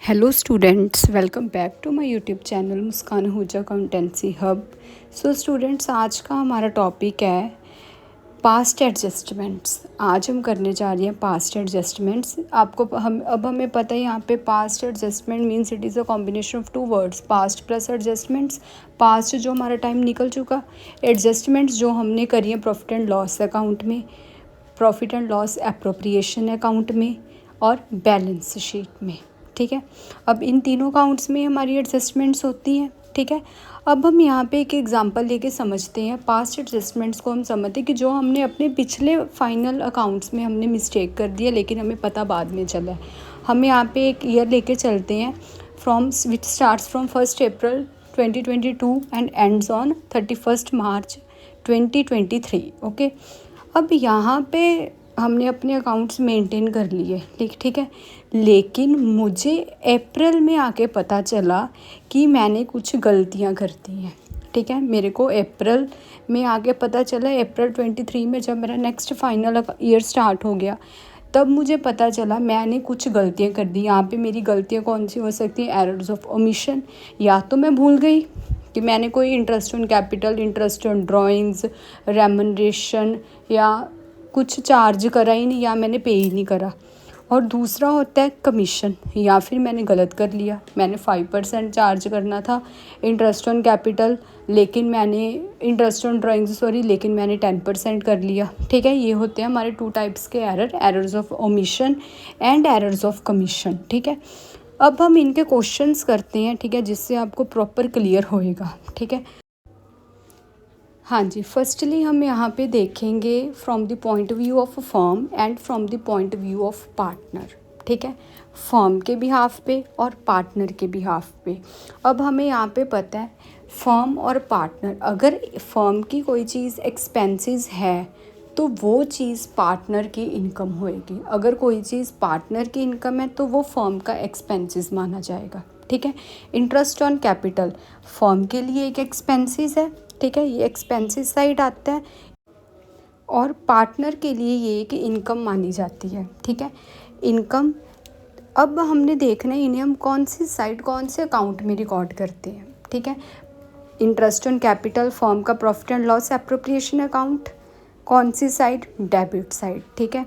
Hello students, welcome back to my YouTube channel Muskan Ahuja accountancy hub. So students, आज का हमारा topic है past adjustments. आज हम करने जा रहे हैं पास्ट एडजस्टमेंट्स। हमें पता है यहाँ पे past adjustment means it is a combination of two words, past plus adjustments. Past जो हमारा टाइम निकल चुका, एडजस्टमेंट्स जो हमने करी है प्रॉफिट एंड लॉस अकाउंट में, profit and loss appropriation account में और बैलेंस शीट में। ठीक है, अब इन तीनों अकाउंट्स में हमारी एडजस्टमेंट्स होती हैं। ठीक है, अब हम यहाँ पे एक एग्जांपल लेके समझते हैं। पास्ट एडजस्टमेंट्स को हम समझते हैं कि जो हमने अपने पिछले फाइनल अकाउंट्स में हमने मिस्टेक कर दिया, लेकिन हमें पता बाद में चला है। हम यहाँ पे एक ईयर लेके चलते हैं विच starts from 1 April 2022 and ends on 31 March 2023। Okay, अब यहाँ पे हमने अपने अकाउंट्स मेंटेन कर लिए, ठीक है, लेकिन मुझे अप्रैल में आके पता चला कि मैंने कुछ गलतियाँ कर दी हैं। ठीक है, मेरे को अप्रैल में आके पता चला, अप्रैल 23 में जब मेरा नेक्स्ट फाइनल ईयर स्टार्ट हो गया, तब मुझे पता चला मैंने कुछ गलतियाँ कर दी। यहाँ पे मेरी गलतियाँ कौन सी हो सकती हैं? Errors of omission. या तो मैं भूल गई कि मैंने कोई interest on capital, interest on drawings, remuneration या कुछ चार्ज करा ही नहीं, या मैंने पे ही नहीं करा। और दूसरा होता है कमीशन, या फिर मैंने गलत कर लिया, मैंने 5% चार्ज करना था इंटरेस्ट ऑन कैपिटल, लेकिन मैंने इंटरेस्ट ऑन ड्राइंग्स लेकिन मैंने 10% कर लिया। ठीक है, ये होते हैं हमारे 2 टाइप्स के error, errors of omission and errors of commission. ठीक है, अब हम इनके क्वेश्चंस करते हैं, ठीक है, जिससे आपको प्रॉपर क्लियर होएगा। ठीक है, हाँ जी, फर्स्टली हम यहाँ पे देखेंगे from the point view of firm and from the point view of partner. ठीक है, फर्म के बिहाफ पे और पार्टनर के बिहाफ पे। अब हमें यहाँ पे पता है फर्म और पार्टनर, अगर फर्म की कोई चीज़ एक्सपेंसेस है तो वो चीज़ पार्टनर की इनकम होएगी। अगर कोई चीज़ पार्टनर की इनकम है तो वो फर्म का एक्सपेंसेस माना जाएगा। ठीक है, इंटरेस्ट ऑन कैपिटल फर्म के लिए एक एक्सपेंसेस है। ठीक है, ये एक्सपेंसेस साइड आता है, और पार्टनर के लिए ये कि इनकम मानी जाती है। ठीक है, इनकम अब हमने देखना है इन्हें हम कौन सी साइड, कौन से अकाउंट में रिकॉर्ड करते हैं। ठीक है, इंटरेस्ट ऑन कैपिटल फर्म का profit and loss appropriation account, कौन सी साइड? Debit side. ठीक है,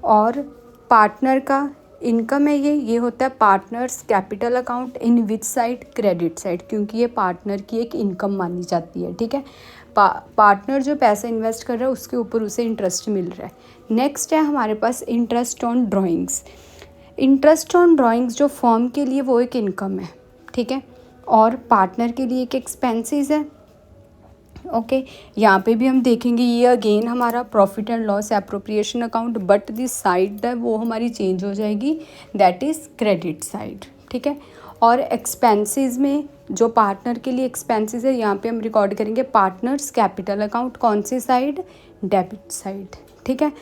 और पार्टनर का इनकम है ये होता है partners capital account, in which side? Credit side, क्योंकि ये पार्टनर की एक इनकम मानी जाती है। ठीक है, पार्टनर जो पैसा इन्वेस्ट कर रहा है उसके ऊपर उसे इंटरेस्ट मिल रहा है। नेक्स्ट है हमारे पास interest on drawings. Interest on drawings जो फर्म के लिए वो एक इनकम है। ठीक है, और पार्टनर के लिए एक एक्सपेंसेस है। ओके, यहाँ पे भी हम देखेंगे ये अगेन हमारा profit and loss appropriation account, but this side है वो हमारी चेंज हो जाएगी, दैट इज़ क्रेडिट साइड। ठीक है, और एक्सपेंसेस में जो पार्टनर के लिए एक्सपेंसेस है यहाँ पे हम रिकॉर्ड करेंगे पार्टनर्स कैपिटल अकाउंट, कौन सी साइड? Debit side. ठीक है,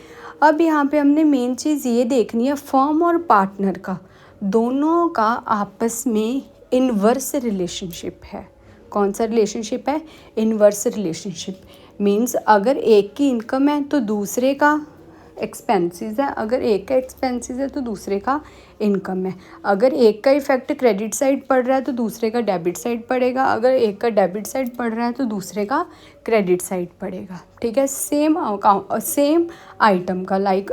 अब यहाँ पे हमने मेन चीज़ ये देखनी है फर्म और पार्टनर का दोनों का आपस में इनवर्स रिलेशनशिप है। कौन सा रिलेशनशिप है? Inverse relationship. मीन्स अगर एक की इनकम है तो दूसरे का एक्सपेंसेस है, अगर एक का एक्सपेंसेस है तो दूसरे का इनकम है। अगर एक का इफेक्ट क्रेडिट साइड पड़ रहा है तो दूसरे का डेबिट साइड पड़ेगा, अगर एक का डेबिट साइड पड़ रहा है तो दूसरे का क्रेडिट साइड पड़ेगा। ठीक है, सेम अकाउंट सेम आइटम का, लाइक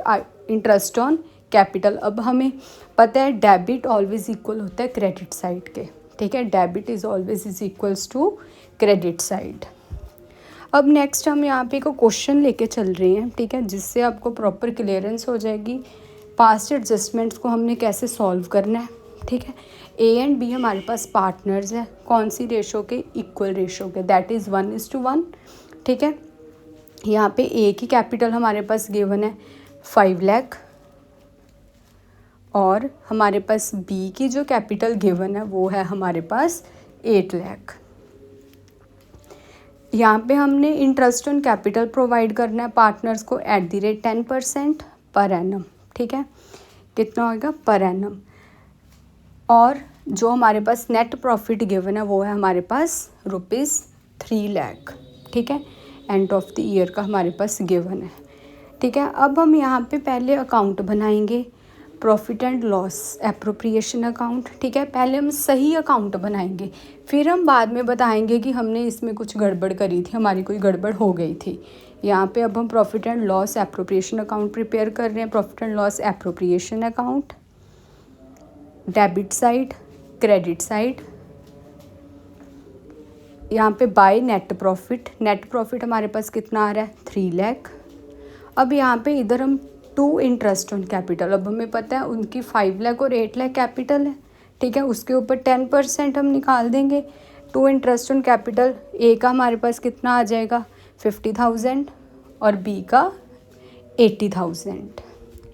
इंटरेस्ट ऑन कैपिटल। अब हमें पता है डेबिट ऑलवेज इक्वल होता है क्रेडिट साइड के। ठीक है, debit is always is equals to credit side. अब नेक्स्ट हम यहाँ पे एक क्वेश्चन लेके चल रहे हैं, ठीक है, जिससे आपको प्रॉपर क्लियरेंस हो जाएगी पास्ट एडजस्टमेंट्स को हमने कैसे सॉल्व करना है। ठीक है, ए एंड बी हमारे पास पार्टनर्स है, कौन सी रेशो के? इक्वल रेशो के, दैट इज़ 1:1। ठीक है, यहाँ पे ए की कैपिटल हमारे पास गिवन है 5 लाख, और हमारे पास बी की जो कैपिटल गिवन है वो है हमारे पास 8 लाख। यहाँ पे हमने इंटरेस्ट ऑन कैपिटल प्रोवाइड करना है पार्टनर्स को @10% पर एनम। ठीक है, कितना होगा? Per annum. और जो हमारे पास नेट प्रॉफिट गिवन है वो है हमारे पास ₹3 लाख। ठीक है, एंड ऑफ द ईयर का हमारे पास गिवन है। ठीक है, अब हम यहाँ पे पहले अकाउंट बनाएंगे profit and loss appropriation account, ठीक है। पहले हम सही अकाउंट बनाएंगे, फिर हम बाद में बताएंगे कि हमने इसमें कुछ गड़बड़ करी थी, हमारी कोई गड़बड़ हो गई थी। यहाँ पे अब हम profit and loss appropriation account prepare कर रहे हैं। Profit and loss appropriation account, debit side, credit side. यहाँ पे बाय नेट प्रॉफिट हमारे पास कितना आ रहा है 3 लाख। अब यहाँ पे इधर हम 2 इंटरेस्ट ऑन कैपिटल, अब हमें पता है उनकी 5 लाख और 8 लाख कैपिटल है, ठीक है। उसके ऊपर 10% हम निकाल देंगे। 2 इंटरेस्ट ऑन कैपिटल, ए का हमारे पास कितना आ जाएगा 50,000 और बी का 80,000,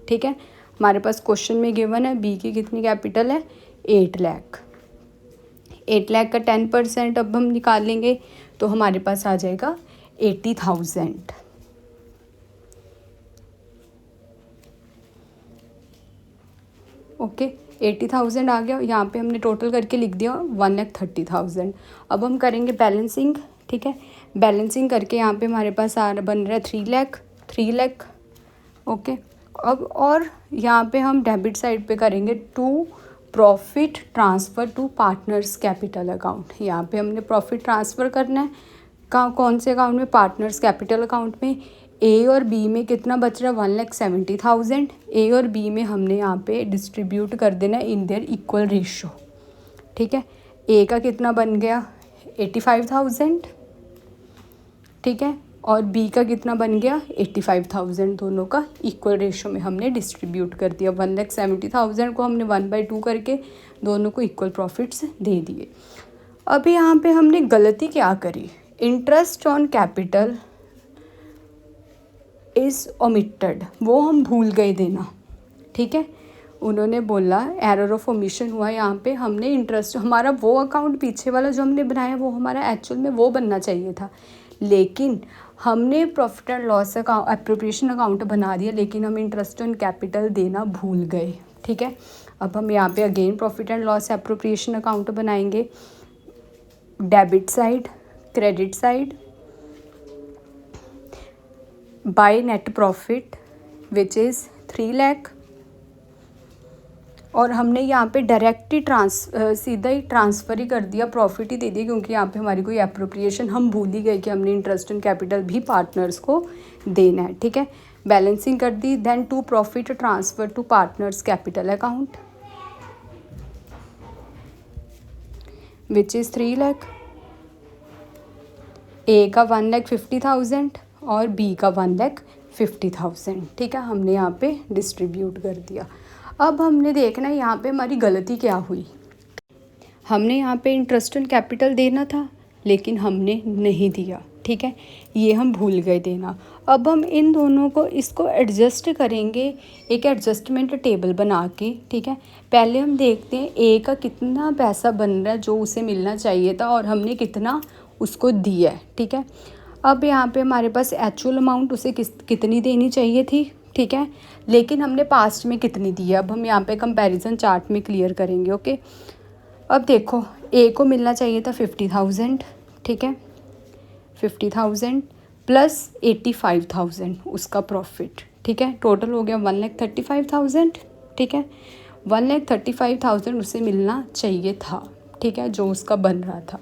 ठीक है। हमारे पास क्वेश्चन में गिवन है बी की कितनी कैपिटल है 8 लाख। 8 लाख का 10% अब हम निकाल लेंगे तो हमारे पास आ जाएगा 80,000। ओके 80,000 आ गया। यहाँ पे हमने टोटल करके लिख दिया 1,30,000। अब हम करेंगे बैलेंसिंग, ठीक है। बैलेंसिंग करके यहाँ पे हमारे पास बन रहा है 3 लाख। ओके अब और यहाँ पे हम डेबिट साइड पे करेंगे to profit transfer to partners capital account. यहाँ पे हमने प्रॉफिट ट्रांसफ़र करना है कौन से अकाउंट में, पार्टनर्स कैपिटल अकाउंट में। ए और बी में कितना बच रहा है 1,70,000। ए और बी में हमने यहाँ पे डिस्ट्रीब्यूट कर देना इन देयर इक्वल रेशो, ठीक है। ए का कितना बन गया 85,000, ठीक है, और बी का कितना बन गया 85,000। दोनों का इक्वल रेशो में हमने डिस्ट्रीब्यूट कर दिया। 1,70,000 को हमने 1/2 करके दोनों को इक्वल प्रॉफिट्स दे दिए। अभी यहाँ पे हमने गलती क्या करी, interest on capital is omitted, वो हम भूल गए देना, ठीक है। उन्होंने बोला एरर ऑफ ओमिशन हुआ यहाँ पे, हमने इंटरेस्ट, हमारा वो अकाउंट पीछे वाला जो हमने बनाया वो हमारा एक्चुअल में वो बनना चाहिए था, लेकिन हमने profit and loss account appropriation account बना दिया, लेकिन हम इंटरेस्ट ऑन कैपिटल देना भूल गए, ठीक है। अब हम यहाँ पे again profit and loss appropriation account बनाएंगे। Debit side, credit side, by net profit which is 3 lakh. और हमने यहाँ पे डायरेक्ट ही सीधा ही ट्रांसफ़र ही कर दिया, प्रॉफिट ही दे दिया, क्योंकि यहाँ पे हमारी कोई एप्रोप्रिएशन हम भूल ही गए कि हमने इंटरेस्ट इन कैपिटल भी पार्टनर्स को देना है, ठीक है। बैलेंसिंग कर दी, then to profit transfer to partners capital account which is 3 lakh. A का 1,50,000 और बी का 1,50,000, ठीक है। हमने यहाँ पे डिस्ट्रीब्यूट कर दिया। अब हमने देखना है यहाँ पे हमारी गलती क्या हुई। हमने यहाँ पे इंटरेस्ट ऑन कैपिटल देना था लेकिन हमने नहीं दिया, ठीक है, ये हम भूल गए देना। अब हम इन दोनों को इसको एडजस्ट करेंगे एक एडजस्टमेंट टेबल बना के, ठीक है। पहले हम देखते हैं ए का कितना पैसा बन रहा है जो उसे मिलना चाहिए था और हमने कितना उसको दिया है, ठीक है। अब यहाँ पे हमारे पास एक्चुअल अमाउंट उसे कितनी देनी चाहिए थी, ठीक है, लेकिन हमने पास्ट में कितनी दी है। अब हम यहाँ पे कंपैरिजन चार्ट में क्लियर करेंगे, ओके। अब देखो ए को मिलना चाहिए था 50,000, ठीक है, 50,000 प्लस 85,000 उसका प्रॉफिट, ठीक है, टोटल हो गया 1,35,000, ठीक है। 1,35,000 उसे मिलना चाहिए था, ठीक है, जो उसका बन रहा था,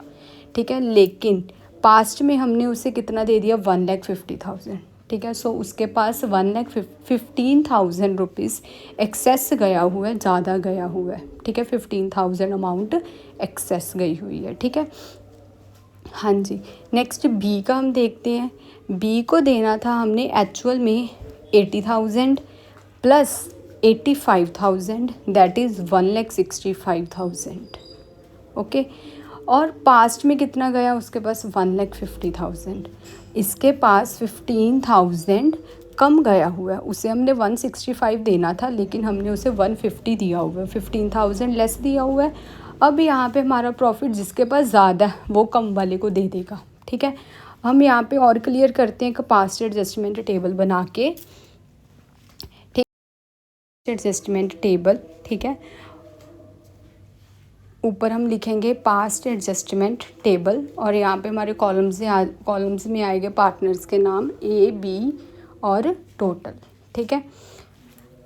ठीक है, लेकिन पास्ट में हमने उसे कितना दे दिया 1,50,000, ठीक है। सो उसके पास 1,15,000 रुपीज़ एक्सेस गया हुआ है, ज़्यादा गया हुआ है, ठीक है। 15,000 अमाउंट एक्सेस गई हुई है, ठीक है। हाँ जी, नेक्स्ट बी का हम देखते हैं। बी को देना था हमने एक्चुअल में 80,000 प्लस 85,000, दैट इज़ 1,65,000, ओके। और पास्ट में कितना गया उसके पास 1,50,000, इसके पास 15,000 कम गया हुआ है, उसे हमने 165 देना था लेकिन हमने उसे 150 दिया हुआ है, 15,000 लेस दिया हुआ है। अब यहाँ पे हमारा प्रॉफिट जिसके पास ज़्यादा है वो कम वाले को दे देगा, ठीक है। हम यहाँ पे और क्लियर करते हैं कि पास्ट एडजस्टमेंट टेबल बना के, ठीक, एडजस्टमेंट टेबल, ठीक है। ऊपर हम लिखेंगे पास्ट एडजस्टमेंट टेबल और यहाँ पे हमारे कॉलम्स में आएंगे पार्टनर्स के नाम A, B और टोटल, ठीक है।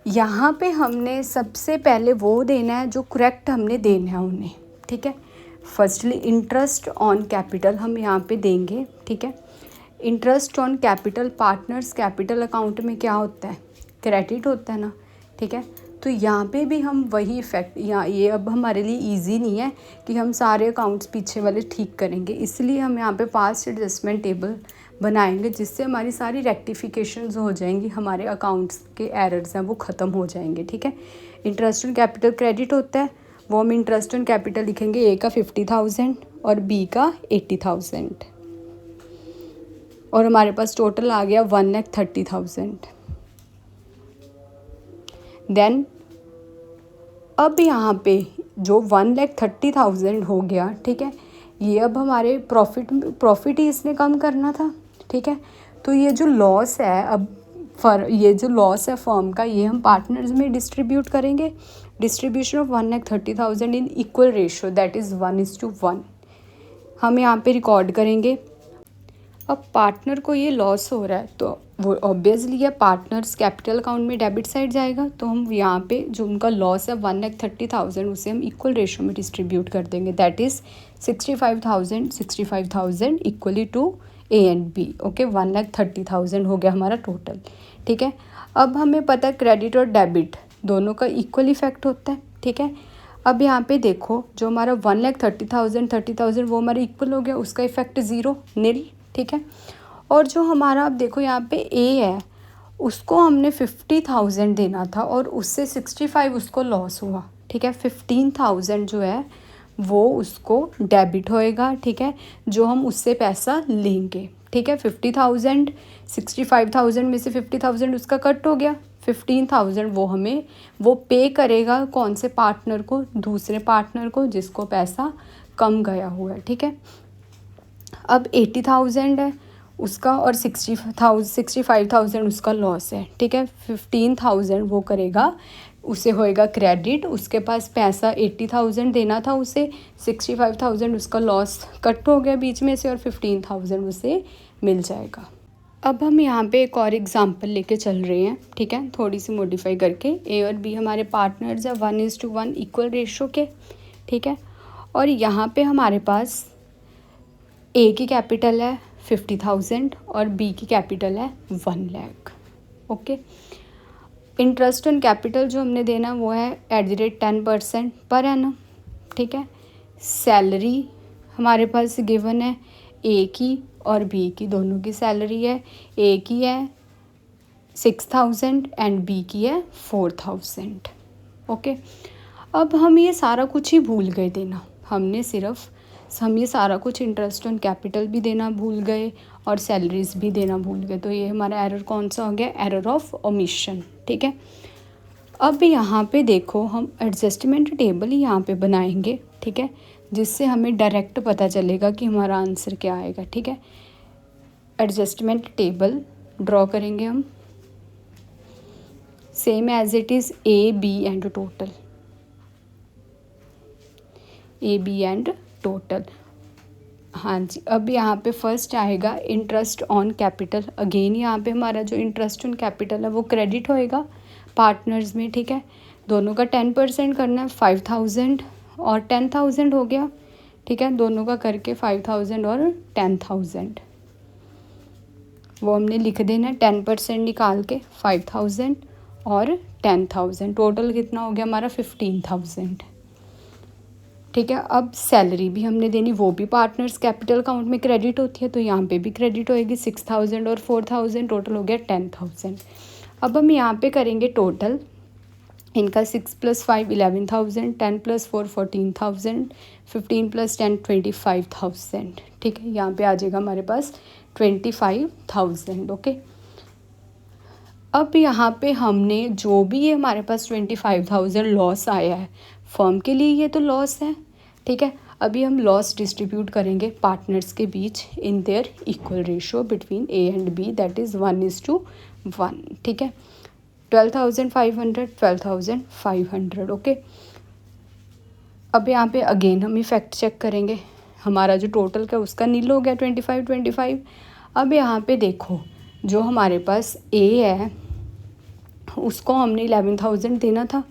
यहाँ पे हमने सबसे पहले वो देना है जो करेक्ट हमने देना है उन्हें, ठीक है। फर्स्टली इंटरेस्ट ऑन कैपिटल हम यहाँ पे देंगे, ठीक है। Interest on capital partners capital account में क्या होता है, क्रेडिट होता है ना, ठीक है। तो यहाँ पे भी हम वही इफेक्ट, यहाँ ये अब हमारे लिए इजी नहीं है कि हम सारे अकाउंट्स पीछे वाले ठीक करेंगे, इसलिए हम यहाँ पे पास्ट एडजस्टमेंट टेबल बनाएंगे जिससे हमारी सारी रेक्टिफिकेशंस हो जाएंगी, हमारे अकाउंट्स के एरर्स हैं वो ख़त्म हो जाएंगे, ठीक है। इंटरेस्ट ऑन कैपिटल क्रेडिट होता है, वो हम इंटरेस्ट ऑन कैपिटल लिखेंगे, ए का 50,000 और बी का 80,000 और हमारे पास टोटल आ गया 1,30,000। देन अब यहाँ पे जो 1,30,000 हो गया, ठीक है, ये अब हमारे प्रॉफिट ही इसने कम करना था, ठीक है। तो ये जो लॉस है अब ये जो लॉस है फर्म का, ये हम पार्टनर्स में डिस्ट्रीब्यूट करेंगे। Distribution of 1,30,000 in equal ratio, that is 1:1 हम यहाँ पे रिकॉर्ड करेंगे। अब पार्टनर को ये लॉस हो रहा है तो वो ऑब्वियसली ये पार्टनर्स कैपिटल अकाउंट में डेबिट साइड जाएगा, तो हम यहाँ पे जो उनका लॉस है 1,30,000 उसे हम इक्वल रेशो में डिस्ट्रीब्यूट कर देंगे, that is 65,000 equally to A and B, okay. 1,30,000 हो गया हमारा टोटल, ठीक है। अब हमें पता है क्रेडिट और डेबिट दोनों का इक्वल इफेक्ट होता है, ठीक है। अब यहाँ पे देखो जो हमारा 1,30,000 वो हमारे इक्वल हो गया, उसका इफेक्ट 0 निल, ठीक है। और जो हमारा अब देखो यहाँ पे ए है उसको हमने 50,000 देना था और उससे 65 उसको लॉस हुआ, ठीक है। 15,000 जो है वो उसको डेबिट होएगा, ठीक है, जो हम उससे पैसा लेंगे, ठीक है। 50,000 65,000 में से 50,000 उसका कट हो गया, 15,000 वो हमें वो पे करेगा कौन से पार्टनर को, दूसरे पार्टनर को जिसको पैसा कम गया हुआ है, ठीक है। अब 80,000 है उसका और 65,000 उसका लॉस है, ठीक है। 15,000 वो करेगा, उसे होएगा क्रेडिट, उसके पास पैसा 80,000 देना था उसे, 65,000 उसका लॉस कट हो गया बीच में से और 15,000 उसे मिल जाएगा। अब हम यहाँ पे एक और एग्जांपल लेके चल रहे हैं, ठीक है, थोड़ी सी मॉडिफाई करके। ए और बी हमारे पार्टनर्स है 1:1 इक्वल रेशो के, ठीक है। और यहाँ पे हमारे पास ए की कैपिटल है 50,000 और बी की कैपिटल है 1 lakh, okay. Interest on capital जो हमने देना वो है @10% पर एनम, ठीक है। सैलरी हमारे पास गिवन है ए की और बी की, दोनों की सैलरी है, ए की है 6,000 एंड बी की है 4,000, ओके। अब हम ये सारा कुछ ही भूल गए देना, हम ये सारा कुछ इंटरेस्ट ऑन कैपिटल भी देना भूल गए और सैलरीज भी देना भूल गए, तो ये हमारा एरर कौन सा हो गया, एरर ऑफ ओमिशन, ठीक है। अब यहाँ पे देखो हम एडजस्टमेंट टेबल ही यहाँ पे बनाएंगे, ठीक है, जिससे हमें डायरेक्ट पता चलेगा कि हमारा आंसर क्या आएगा, ठीक है। एडजस्टमेंट टेबल ड्रॉ करेंगे हम, same as it is A B and total, A B and total, हाँ जी। अब यहाँ पे फर्स्ट आएगा इंटरेस्ट ऑन कैपिटल, अगेन यहाँ पे हमारा जो इंटरेस्ट ऑन कैपिटल है वो क्रेडिट होएगा पार्टनर्स में, ठीक है। दोनों का 10% करना है, 5,000 और 10,000 हो गया, ठीक है, दोनों का करके 5,000 और 10,000 वो हमने लिख देना है, 10% निकाल के 5,000 और 10,000 टोटल कितना हो गया हमारा 15,000, ठीक है। अब सैलरी भी हमने देनी, वो भी पार्टनर्स कैपिटल अकाउंट में क्रेडिट होती है, तो यहाँ पे भी क्रेडिट होएगी 6,000 और 4,000 टोटल हो गया 10,000। अब हम यहाँ पे करेंगे टोटल, इनका 6 + 5 11,000, 10 + 4 14,000, 15 + 10 25,000, ठीक है। यहाँ पे आ जाएगा हमारे पास 25,000, ओके। अब यहाँ पे हमने जो भी ये हमारे पास 25,000 लॉस आया है फर्म के लिए, ये तो लॉस है, ठीक है। अभी हम लॉस डिस्ट्रीब्यूट करेंगे पार्टनर्स के बीच in their equal ratio between A and B, that is 1:1, ठीक है। 12,500 ओके। अब यहाँ पे अगेन हम इफेक्ट चेक करेंगे, हमारा जो टोटल का उसका नील हो गया 25। अब यहाँ पे देखो जो हमारे पास ए है उसको हमने 11,000 देना था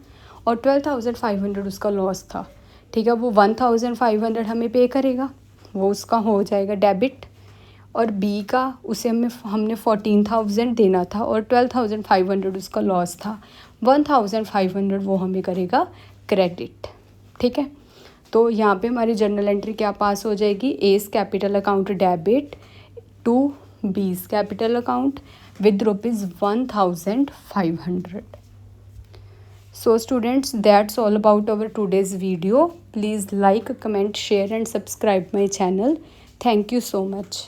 और 12,500 उसका लॉस था, ठीक है। वो 1,500 हमें पे करेगा, वो उसका हो जाएगा डेबिट। और बी का उसे हमने 14,000 देना था और 12,500 उसका लॉस था, 1,500 वो हमें करेगा क्रेडिट, ठीक है। तो यहाँ पे हमारी जर्नल एंट्री क्या पास हो जाएगी, A's capital account debit to B's capital account with rupees 1,500. So students, that's all about our today's video. Please like, comment, share and subscribe my channel. Thank you so much.